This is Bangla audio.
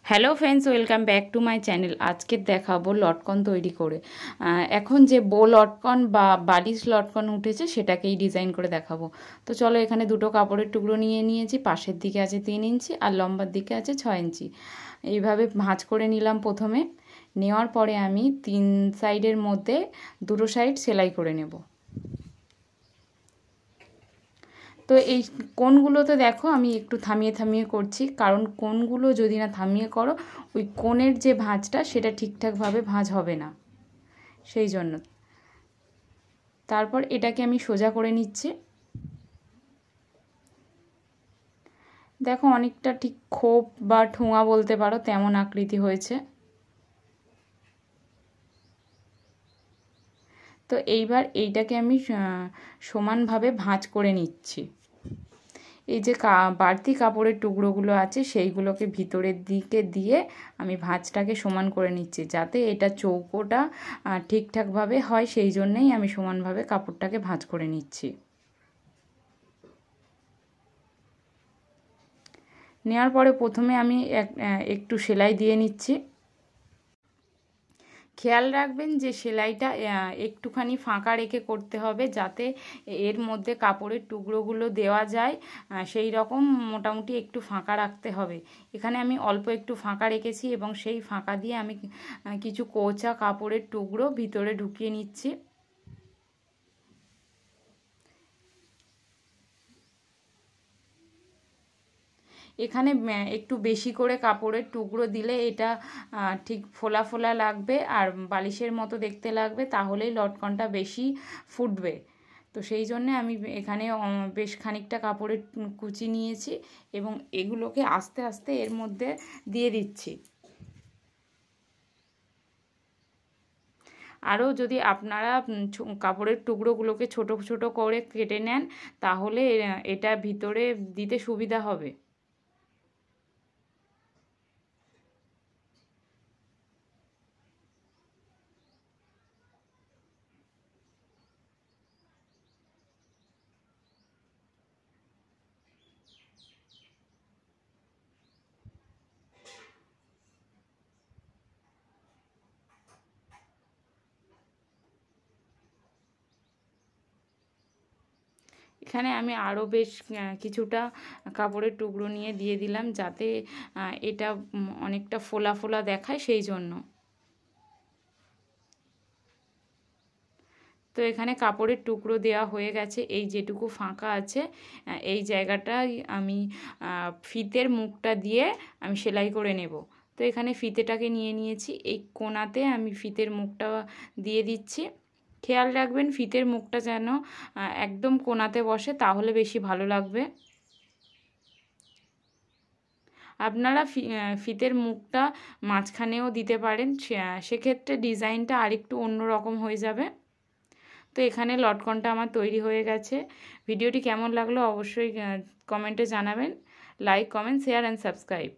Hello friends, welcome back to my channel. আজকে দেখাবো লটকন তৈরি করে। এখন যে বো লটকন বা বালিশ লটকন উঠেছে সেটাকেই ডিজাইন করে দেখাবো। তো চলো, এখানে দুটো কাপড়ের টুকরো নিয়ে নিয়েছি। পাশের দিকে আছে 3 ইঞ্চি আর লম্বার দিকে আছে 6 ইঞ্চি। এইভাবে ভাঁজ করে নিলাম প্রথমে। নেওয়ার পরে আমি 3 সাইডের মধ্যে দুটো সাইড সেলাই করে নেব। তো এই কোণগুলোতে দেখো আমি একটু থামিয়ে থামিয়ে করছি, কারণ কোণগুলো যদি না থামিয়ে করো ওই কোণের যে ভাঁজটা সেটা ঠিকঠাকভাবে ভাঁজ হবে না, সেই জন্য। তারপর এটাকে আমি সোজা করে নিচ্ছি। দেখো অনেকটা ঠিক খোপ বা ঠোঙা বলতে পারো তেমন আকৃতি হয়েছে। তো এইবার এইটাকে আমি সমানভাবে ভাঁজ করে নিচ্ছি। এই যে বাড়তি কাপড়ের টুকরোগুলো আছে সেইগুলোকে ভিতরের দিকে দিয়ে আমি ভাঁজটাকে সমান করে নিচ্ছি, যাতে এটা চৌকোটা ঠিকঠাকভাবে হয়। সেই জন্যেই আমি সমানভাবে কাপড়টাকে ভাঁজ করে নিচ্ছি। নেওয়ার পরে প্রথমে আমি একটু সেলাই দিয়ে নিচ্ছি। খেয়াল রাখবেন যে সেলাইটা একটুখানি ফাঁকা রেখে করতে হবে, যাতে এর মধ্যে কাপড়ের টুকরোগুলো দেওয়া যায়। সেই রকম মোটামুটি একটু ফাঁকা রাখতে হবে। এখানে আমি অল্প একটু ফাঁকা রেখেছি এবং সেই ফাঁকা দিয়ে আমি কিছু কোঁচা কাপড়ের টুকরো ভিতরে ঢুকিয়ে নিচ্ছি। এখানে একটু বেশি করে কাপড়ের টুকরো দিলে এটা ঠিক ফোলা ফোলা লাগবে আর বালিশের মতো দেখতে লাগবে, তাহলেই লটকনটা বেশি ফুটবে। তো সেই জন্যে আমি এখানে বেশ খানিকটা কাপড়ের কুচি নিয়েছি এবং এগুলোকে আস্তে আস্তে এর মধ্যে দিয়ে দিচ্ছি। আরও যদি আপনারা কাপড়ের টুকরোগুলোকে ছোট ছোট করে কেটে নেন, তাহলে এটা ভিতরে দিতে সুবিধা হবে। এখানে আমি আরও বেশ কিছুটা কাপড়ের টুকরো নিয়ে দিয়ে দিলাম, যাতে এটা অনেকটা ফোলা ফোলা দেখায়, সেই জন্য। তো এখানে কাপড়ের টুকরো দেওয়া হয়ে গেছে। এই যেটুকু ফাঁকা আছে এই জায়গাটায় আমি ফিতের মুখটা দিয়ে আমি সেলাই করে নেব। তো এখানে ফিতেটাকে নিয়ে নিয়েছি, এই কোণাতে আমি ফিতের মুখটা দিয়ে দিচ্ছি। খেয়াল রাখবেন ফিতের মুখটা যেন একদম কোণাতে বসে, তাহলে বেশি ভালো লাগবে। আপনারা ফিতের মুখটা মাঝখানেও দিতে পারেন, সেক্ষেত্রে ডিজাইনটা আরেকটু অন্যরকম হয়ে যাবে। তো এখানে লটকনটা আমার তৈরি হয়ে গেছে। ভিডিওটি কেমন লাগলো অবশ্যই কমেন্টে জানাবেন। Like, comment, share and subscribe.